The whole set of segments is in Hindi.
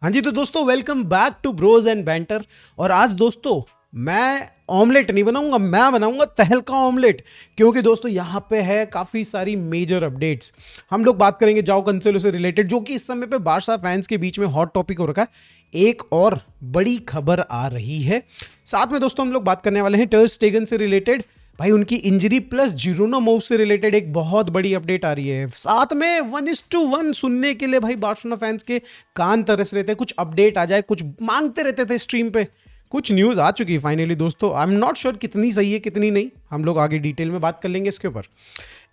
हाँ जी, तो दोस्तों welcome back to Bros and Banter. और आज दोस्तों मैं ऑमलेट नहीं बनाऊंगा, मैं बनाऊंगा तहलका ऑमलेट। क्योंकि दोस्तों यहाँ पे है काफ़ी सारी मेजर अपडेट्स। हम लोग बात करेंगे जाओ कंसेलो से रिलेटेड, जो कि इस समय पे बादशाह फैंस के बीच में हॉट टॉपिक हो रखा है। एक और बड़ी खबर आ रही है। साथ में दोस्तों हम लोग बात करने वाले हैं टर स्टेगन से रिलेटेड। भाई उनकी इंजरी प्लस जिरोना मूव से रिलेटेड एक बहुत बड़ी अपडेट आ रही है। साथ में 1:1 सुनने के लिए भाई बार्सिलोना फैंस के कान तरस रहे थे, कुछ अपडेट आ जाए, कुछ मांगते रहते थे स्ट्रीम पे। कुछ न्यूज़ आ चुकी है फाइनली दोस्तों। आई एम नॉट श्योर कितनी सही है कितनी नहीं, हम लोग आगे डिटेल में बात कर लेंगे इसके ऊपर।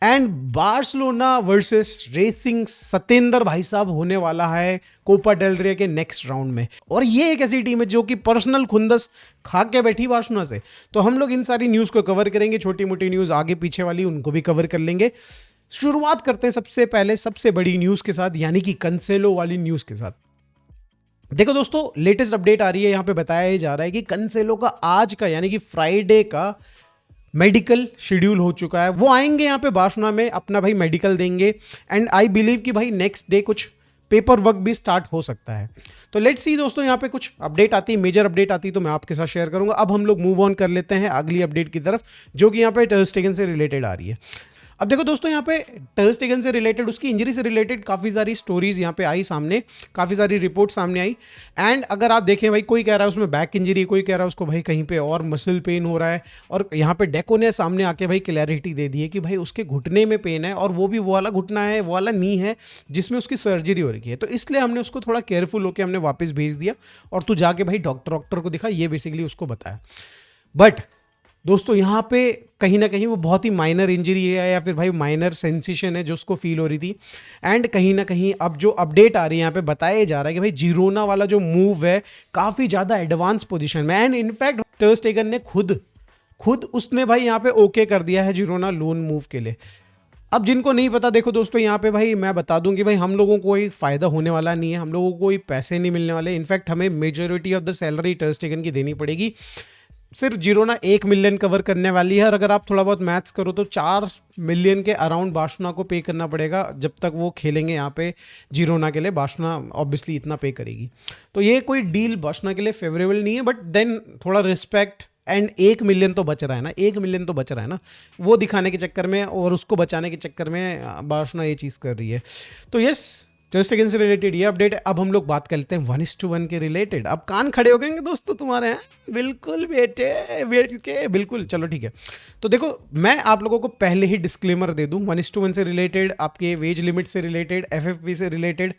And Barcelona versus racing Satendra भाई साहब होने वाला है कोपा डेल रे के नेक्स्ट राउंड में। और ये एक ऐसी टीम है जो कि पर्सनल खुंदस खा के बैठी बार्सिलोना से। तो हम लोग इन सारी न्यूज़ को कवर करेंगे, छोटी मोटी न्यूज़ आगे पीछे वाली उनको भी कवर कर लेंगे। शुरुआत करते हैं सबसे पहले सबसे बड़ी न्यूज़ के साथ, यानी कि कंसेलो वाली न्यूज़ के साथ। देखो दोस्तों, लेटेस्ट अपडेट आ रही है, यहां पे बताया जा रहा है कि कंसेलो का आज का यानी कि फ्राइडे का मेडिकल शेड्यूल हो चुका है। वो आएंगे यहाँ पे बार्सिलोना में, अपना भाई मेडिकल देंगे। एंड आई बिलीव कि भाई नेक्स्ट डे कुछ पेपर वर्क भी स्टार्ट हो सकता है। तो लेट्स सी दोस्तों, यहाँ पे कुछ अपडेट आती है, मेजर अपडेट आती है तो मैं आपके साथ शेयर करूंगा। अब हम लोग मूव ऑन कर लेते हैं अगली अपडेट की तरफ, जो कि यहाँ पे टर स्टेगन से रिलेटेड आ रही है। अब देखो दोस्तों, यहाँ पे टर स्टेगन से रिलेटेड, उसकी इंजरी से रिलेटेड काफ़ी सारी स्टोरीज यहाँ पे आई सामने, काफ़ी सारी रिपोर्ट सामने आई। एंड अगर आप देखें भाई, कोई कह रहा है उसमें बैक इंजरी, कोई कह रहा है उसको भाई कहीं पे और मसल पेन हो रहा है। और यहाँ पे डेको ने सामने आके भाई क्लैरिटी दे दी है कि भाई उसके घुटने में पेन है, और वो भी वो वाला घुटना है, वो वाला नी है जिसमें उसकी सर्जरी हो रही है। तो इसलिए हमने उसको थोड़ा केयरफुल होकर हमने वापस भेज दिया, और तू जाके भाई डॉक्टर को दिखा, ये बेसिकली उसको बताया। बट दोस्तों यहाँ पे कहीं ना कहीं वो बहुत ही माइनर इंजरी है, या फिर भाई माइनर सेंसेशन है जो उसको फील हो रही थी। एंड कहीं ना कहीं अब जो अपडेट आ रही है यहाँ पे बताया जा रहा है कि भाई जिरोना वाला जो मूव है काफ़ी ज़्यादा एडवांस पोजीशन में। एंड इनफैक्ट टर स्टेगन ने खुद उसने भाई यहाँ पे ओके कर दिया है जिरोना लोन मूव के लिए। अब जिनको नहीं पता, देखो दोस्तों यहाँ पे भाई मैं बता दूं कि भाई हम लोगों को कोई फ़ायदा होने वाला नहीं है, हम लोगों को कोई पैसे नहीं मिलने वाले। इनफैक्ट हमें मेजोरिटी ऑफ द सैलरी टर स्टेगन की देनी पड़ेगी। सिर्फ जिरोना 1 मिलियन कवर करने वाली है, और अगर आप थोड़ा बहुत मैथ्स करो तो 4 मिलियन के अराउंड बार्सिलोना को पे करना पड़ेगा जब तक वो खेलेंगे यहाँ पे जिरोना के लिए। बार्सिलोना ऑब्वियसली इतना पे करेगी, तो ये कोई डील बार्सिलोना के लिए फेवरेबल नहीं है। बट देन थोड़ा रिस्पेक्ट, एंड 1 मिलियन तो बच रहा है ना, 1 मिलियन तो बच रहा है ना, वो दिखाने के चक्कर में और उसको बचाने के चक्कर में बार्सिलोना ये चीज़ कर रही है। तो यस, जस्ट अगेन से रिलेटेड ये अपडेट है। अब हम लोग बात कर लेते हैं 1:1 के रिलेटेड। अब कान खड़े हो गए दोस्तों तुम्हारे हैं, बिल्कुल बेटे वेट के बिल्कुल। चलो ठीक है, तो देखो मैं आप लोगों को पहले ही डिस्क्लेमर दे दूं, 1:1 से रिलेटेड, आपके वेज लिमिट से रिलेटेड, एफएफपी से रिलेटेड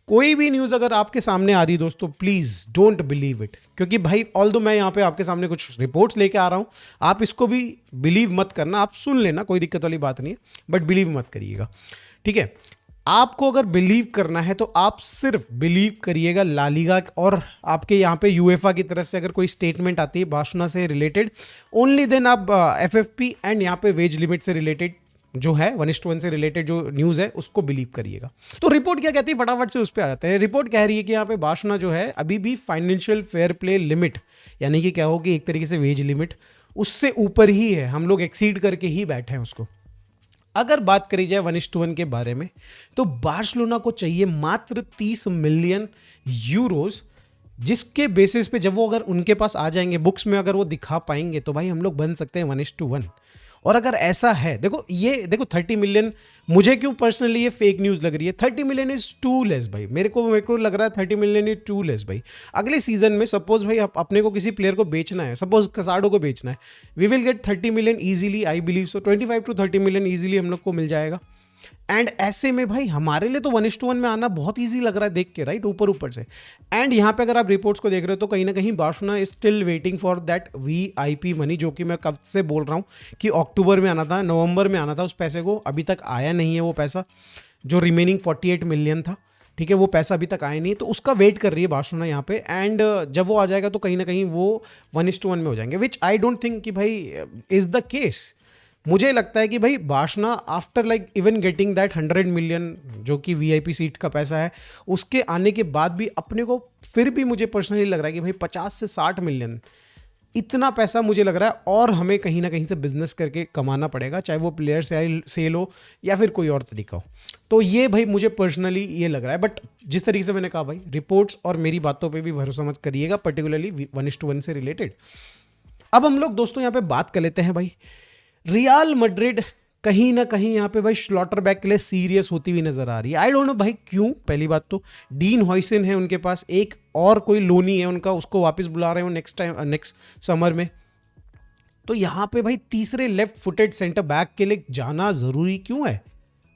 कोई भी न्यूज़ अगर आपके सामने आ रही दोस्तों, प्लीज़ डोंट बिलीव इट। क्योंकि भाई ऑल दो मैं यहाँ पे आपके सामने कुछ रिपोर्ट्स लेके आ रहा हूँ, आप इसको भी बिलीव मत करना, आप सुन लेना, कोई दिक्कत वाली बात नहीं है, बट बिलीव मत करिएगा, ठीक है। आपको अगर बिलीव करना है तो आप सिर्फ बिलीव करिएगा ला लीगा, और आपके यहाँ पे यूएफए की तरफ से अगर कोई स्टेटमेंट आती है बार्सिलोना से रिलेटेड, ओनली देन आप एफएफपी एंड यहाँ पे वेज लिमिट से रिलेटेड जो है 1:1 से रिलेटेड जो न्यूज़ है उसको बिलीव करिएगा। तो रिपोर्ट क्या कहती है, फटाफट से उस पर आ जाते हैं। रिपोर्ट कह रही है कि यहाँ पे बार्सिलोना जो है अभी भी फाइनेंशियल फेयर प्ले लिमिट, यानी कि क्या होगी एक तरीके से वेज लिमिट, उससे ऊपर ही है, हम लोग एक्सीड करके ही बैठे हैं उसको। अगर बात करी जाए 1:1 के बारे में, तो बार्सिलोना को चाहिए मात्र 30 मिलियन यूरोस, जिसके बेसिस पे जब वो अगर उनके पास आ जाएंगे बुक्स में, अगर वो दिखा पाएंगे तो भाई हम लोग बन सकते हैं 1:1। और अगर ऐसा है, देखो ये देखो 30 मिलियन, मुझे क्यों पर्सनली ये फेक न्यूज़ लग रही है, 30 मिलियन इज टू लेस भाई, मेरे को लग रहा है 30 मिलियन इज टू लेस भाई। अगले सीजन में सपोज भाई अपने को किसी प्लेयर को बेचना है, सपोज कसाडो को बेचना है, we will get 30 million easily, I believe so 25 to 30 million easily हम लोग को मिल जाएगा। एंड ऐसे में भाई हमारे लिए तो 1:1 में आना बहुत ईजी लग रहा है देख के, राइट, ऊपर ऊपर से। एंड यहाँ पे अगर आप रिपोर्ट्स को देख रहे हो तो कहीं ना कहीं Barcelona is still waiting for that VIP money, जो कि मैं कब से बोल रहा हूँ कि अक्टूबर में आना था, नवंबर में आना था, उस पैसे को अभी तक आया नहीं है वो पैसा, जो रिमेनिंग 48 मिलियन था, ठीक है, वो पैसा अभी तक आया नहीं है, तो उसका वेट कर रही है बार्सिलोना यहाँ पे। एंड जब वो आ जाएगा तो कहीं ना कहीं वो 1:1 में हो जाएंगे, विच आई डोंट थिंक कि भाई इज द केस। मुझे लगता है कि भाई Barcelona after like even getting that 100 million जो कि वीआईपी सीट का पैसा है, उसके आने के बाद भी अपने को फिर भी मुझे पर्सनली लग रहा है कि भाई 50 से 60 मिलियन इतना पैसा मुझे लग रहा है और हमें कहीं ना कहीं से बिजनेस करके कमाना पड़ेगा, चाहे वो प्लेयर सेल हो या फिर कोई और तरीका हो। तो ये भाई मुझे पर्सनली ये लग रहा है। बट जिस तरीके से मैंने कहा भाई, रिपोर्ट्स और मेरी बातों पे भी भरोसा मत करिएगा, पर्टिकुलरली 1:1 से रिलेटेड। अब हम लोग दोस्तों यहाँ पे बात कर लेते हैं भाई, रियल मैड्रिड कहीं ना कहीं यहाँ पे भाई स्लॉटरबैक के लिए सीरियस होती हुई नजर आ रही है। आई डोंट नो भाई क्यों। पहली बात तो डीन हॉयसन है उनके पास, एक और कोई लोनी है उनका, उसको वापस बुला रहे हो नेक्स्ट समर में। तो यहाँ पे भाई तीसरे लेफ्ट फुटेड सेंटर बैक के लिए जाना जरूरी क्यों है?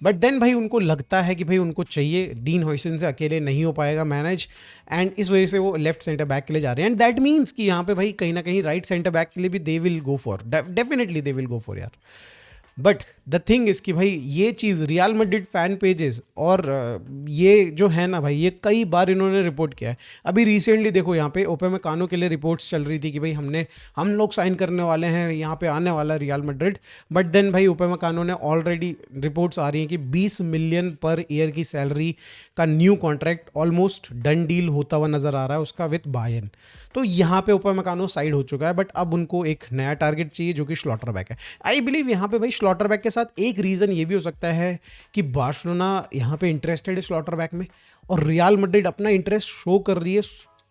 बट देन भाई उनको लगता है कि भाई उनको चाहिए, डीन हॉयसन से अकेले नहीं हो पाएगा मैनेज, एंड इस वजह से वो लेफ्ट सेंटर बैक के लिए जा रहे हैं। एंड दैट मीन्स कि यहाँ पे भाई कहीं ना कहीं राइट सेंटर बैक के लिए भी they will go for, definitely they will go for यार। बट द थिंग इज कि भाई ये चीज़ रियल मैड्रिड फैन पेजेस और ये जो है ना भाई, ये कई बार इन्होंने रिपोर्ट किया है। अभी रिसेंटली देखो यहाँ पे ओपेमेकानो के लिए रिपोर्ट्स चल रही थी कि भाई हम लोग साइन करने वाले हैं, यहाँ पे आने वाला है रियल मैड्रिड। बट देन भाई ओपेमेकानो ने ऑलरेडी, रिपोर्ट्स आ रही हैं कि 20 मिलियन पर ईयर की सैलरी का new contract almost done deal होता हुआ नजर आ रहा है उसका विथ बायर्न। तो यहाँ पे ओपेमेकानो साइड हो चुका है, बट अब उनको एक नया टारगेट चाहिए जो कि स्लॉटरबैक है। आई बिलीव यहाँ पे भाई स्लॉटरबैक के साथ एक रीज़न ये भी हो सकता है कि बार्सिलोना यहाँ पे इंटरेस्टेड है स्लॉटरबैक में, और रियल मैड्रिड अपना इंटरेस्ट शो कर रही है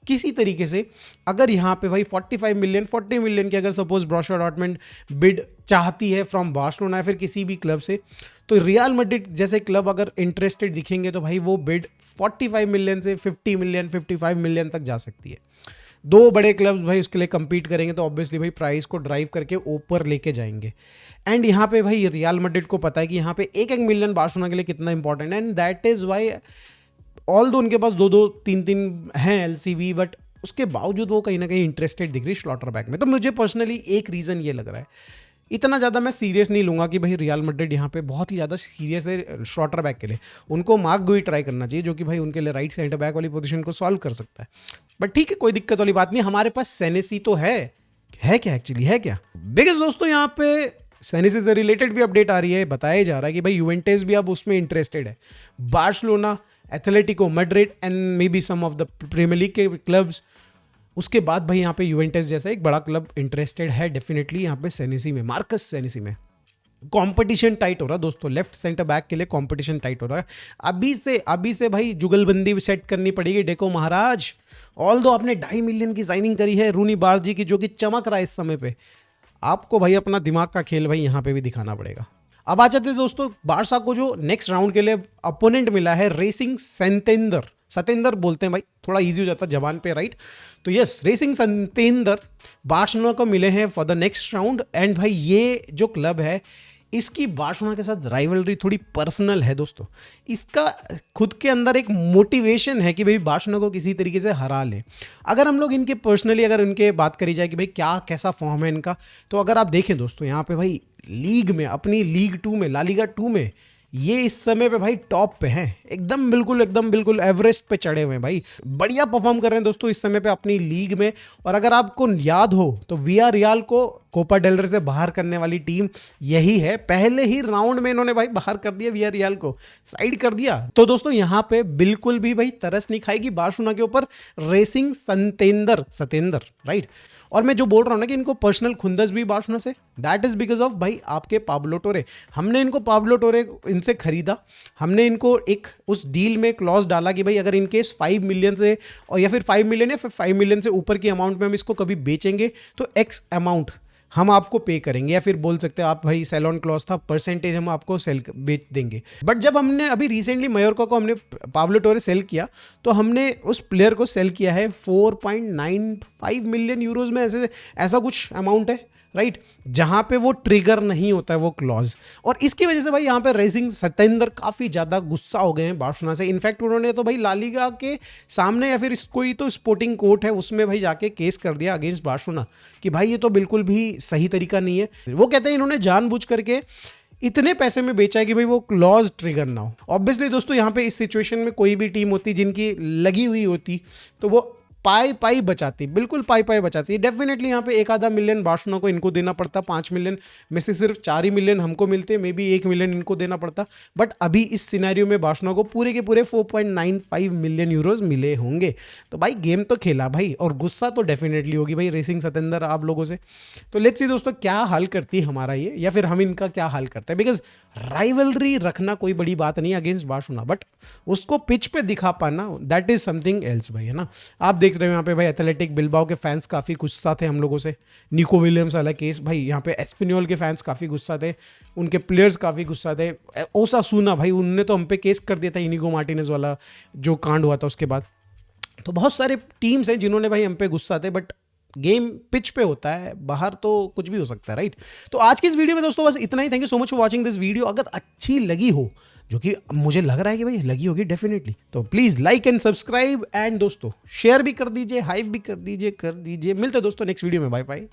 किसी तरीके से। अगर यहाँ पे भाई 40 मिलियन की अगर सपोज ब्रोसिया डॉर्टमुंड बिड चाहती है फ्रॉम बार्सिलोना या फिर किसी भी क्लब से, तो रियल मैड्रिड जैसे क्लब अगर इंटरेस्टेड दिखेंगे तो भाई वो बिड 45 मिलियन से 50 मिलियन 55 मिलियन तक जा सकती है। दो बड़े क्लब्स भाई उसके लिए compete करेंगे तो ऑब्वियसली भाई प्राइस को ड्राइव करके ऊपर लेके जाएंगे। एंड यहाँ पे भाई रियल मैड्रिड को पता है कि यहाँ पे एक मिलियन बार्सिलोना के लिए कितना इंपॉर्टेंट है, and that is why all दो उनके पास 2-3 हैं एलसीवी, बट उसके बावजूद वो कहीं ना कहीं इंटरेस्टेड दिख रही स्लॉटरबैक में। तो मुझे पर्सनली एक रीज़न ये लग रहा है, इतना ज़्यादा मैं सीरियस नहीं लूँगा कि भाई रियल मैड्रिड यहाँ पे बहुत ही ज़्यादा सीरियस है स्लॉटरबैक के लिए। उनको मार्क गुई ट्राई करना चाहिए जो कि भाई उनके लिए राइट सेंटर बैक वाली पोजीशन को सॉल्व कर सकता है। बट ठीक है, कोई दिक्कत वाली बात नहीं, हमारे पास सेनेसी तो है क्या एक्चुअली है क्या बिकॉज दोस्तों यहाँ पे सेनेसी से रिलेटेड भी अपडेट आ रही है। बताया जा रहा है कि भाई यूवेंटस भी अब उसमें इंटरेस्टेड है, Barcelona, Atletico Madrid and maybe some of the Premier League के क्लब्स। उसके बाद भाई यहाँ पे यूवेंटस जैसा एक बड़ा क्लब इंटरेस्टेड है डेफिनेटली यहाँ पे सेनेसी में, मार्कस सेनेसी में। कंपटीशन टाइट हो रहा है दोस्तों, लेफ्ट सेंटर बैक के लिए कंपटीशन टाइट हो रहा है। अभी से भाई जुगलबंदी सेट करनी पड़ेगी डेको महाराज। ऑल दो आपने 2.5 मिलियन की साइनिंग करी है रूनी बारजी की, जो कि चमक रहा है इस समय पे, आपको भाई अपना दिमाग का खेल भाई यहाँ पे भी दिखाना पड़ेगा। अब आ जाते हैं दोस्तों बारसा को जो नेक्स्ट राउंड के लिए अपोनेंट मिला है, रेसिंग सतेंदर बोलते हैं भाई, थोड़ा इजी हो जाता है जबान पे, राइट। तो यस, रेसिंग सतेंदर बार्सिलोना को मिले हैं for the next round. And भाई ये जो क्लब है इसकी बार्सिलोना के साथ राइवलरी थोड़ी पर्सनल है दोस्तों। इसका खुद के अंदर एक मोटिवेशन है कि भाई बार्सिलोना को किसी तरीके से हरा लें। अगर हम लोग इनके पर्सनली अगर इनके बात करी जाए कि भाई क्या कैसा फॉर्म है इनका, तो अगर आप देखें दोस्तों यहाँ पे भाई लीग में, अपनी लीग 2 में, ला लीगा 2 में ये इस समय पे भाई टॉप पे हैं, एकदम बिल्कुल एवरेस्ट पे चढ़े हुए हैं भाई, बढ़िया परफॉर्म कर रहे हैं दोस्तों इस समय पे अपनी लीग में। और अगर आपको याद हो तो वियारियल को कोपा डेल रे से बाहर करने वाली टीम यही है। पहले ही राउंड में इन्होंने भाई बाहर कर दिया वियारियल को, साइड कर दिया। तो दोस्तों यहाँ पे बिल्कुल भी भाई तरस नहीं खाएगी बार्सिलोना के ऊपर रेसिंग सतेंदर, राइट। और मैं जो बोल रहा हूँ ना कि इनको पर्सनल खुंदस भी बार्सिलोना से, दैट इज बिकॉज ऑफ भाई आपके पाब्लो टोरे। हमने इनको पाब्लो टोरे इनसे खरीदा, हमने इनको एक उस डील में क्लॉज डाला कि भाई अगर इनकेस 5 मिलियन से, और या फिर 5 मिलियन या फिर 5 मिलियन से ऊपर की अमाउंट में हम इसको कभी बेचेंगे तो एक्स अमाउंट हम आपको पे करेंगे, या फिर बोल सकते हैं आप भाई सेल ऑन क्लॉज था, परसेंटेज हम आपको सेल बेच देंगे। बट जब हमने अभी रिसेंटली मयोर्का को हमने पाब्लो टोरे सेल किया, तो हमने उस प्लेयर को सेल किया है 4.95 मिलियन यूरोज में, ऐसा कुछ अमाउंट है, राइट, जहां पे वो ट्रिगर नहीं होता है वो क्लॉज। और इसकी वजह से भाई यहाँ पे रेसिंग सतेंदर काफ़ी ज़्यादा गुस्सा हो गए हैं बार्सिलोना से। इनफैक्ट उन्होंने तो भाई ला लीगा के सामने या फिर कोई तो स्पोर्टिंग कोर्ट है उसमें भाई जाके केस कर दिया अगेंस्ट बार्सिलोना कि भाई ये तो बिल्कुल भी सही तरीका नहीं है। वो कहते हैं इन्होंने जानबूझ करके इतने पैसे में बेचा है कि भाई वो क्लॉज ट्रिगर ना हो। ऑब्वियसली दोस्तों यहाँ पे इस सिचुएशन में कोई भी टीम होती जिनकी लगी हुई होती तो वो पाई बचाती, बिल्कुल पाई बचाती है। डेफिनेटली यहाँ पे 1 आधा मिलियन बार्सिलोना को इनको देना पड़ता, 5 मिलियन में से सिर्फ 4 ही मिलियन हमको मिलते, मे बी 1 मिलियन इनको देना पड़ता। बट अभी इस सिनेरियो में बार्सिलोना को पूरे के पूरे 4.95 मिलियन यूरोज मिले होंगे। तो भाई गेम तो खेला भाई, और गुस्सा तो डेफिनेटली होगी भाई रेसिंग सतेंद्र आप लोगों से। तो लेट्स सी दोस्तों क्या हाल करती है हमारा ये, या फिर हम इनका क्या हाल करते हैं। बिकॉज राइवलरी रखना कोई बड़ी बात नहीं अगेंस्ट बार्सिलोना, बट उसको पिच पे दिखा पाना दैट इज समथिंग एल्स भाई, है ना। आप देख रहे हो यहाँ पे भाई एथलेटिक बिल्बाओ के फैंस काफ़ी गुस्सा थे हम लोगों से। निको विलियम्स वाला केस भाई, यहाँ पे एस्पिनियोल के फैंस काफ़ी गुस्सा थे, उनके प्लेयर्स काफ़ी गुस्सा थे। ओसासुना भाई उनने तो हम पे केस कर दिया था इनिगो मार्टिनेज वाला जो कांड हुआ था उसके बाद। तो बहुत सारे टीम्स हैं जिन्होंने भाई हम पे गुस्सा थे, बट गेम पिच पे होता है, बाहर तो कुछ भी हो सकता है, राइट। तो आज की इस वीडियो में दोस्तों बस इतना ही। Thank you so much for watching this video. अगर अच्छी लगी हो, जो कि मुझे लग रहा है कि भाई लगी होगी डेफिनेटली, तो please like and subscribe, and दोस्तों शेयर भी कर दीजिए, हाइप भी कर दीजिए। मिलते हैं दोस्तों नेक्स्ट वीडियो में, बाय बाय।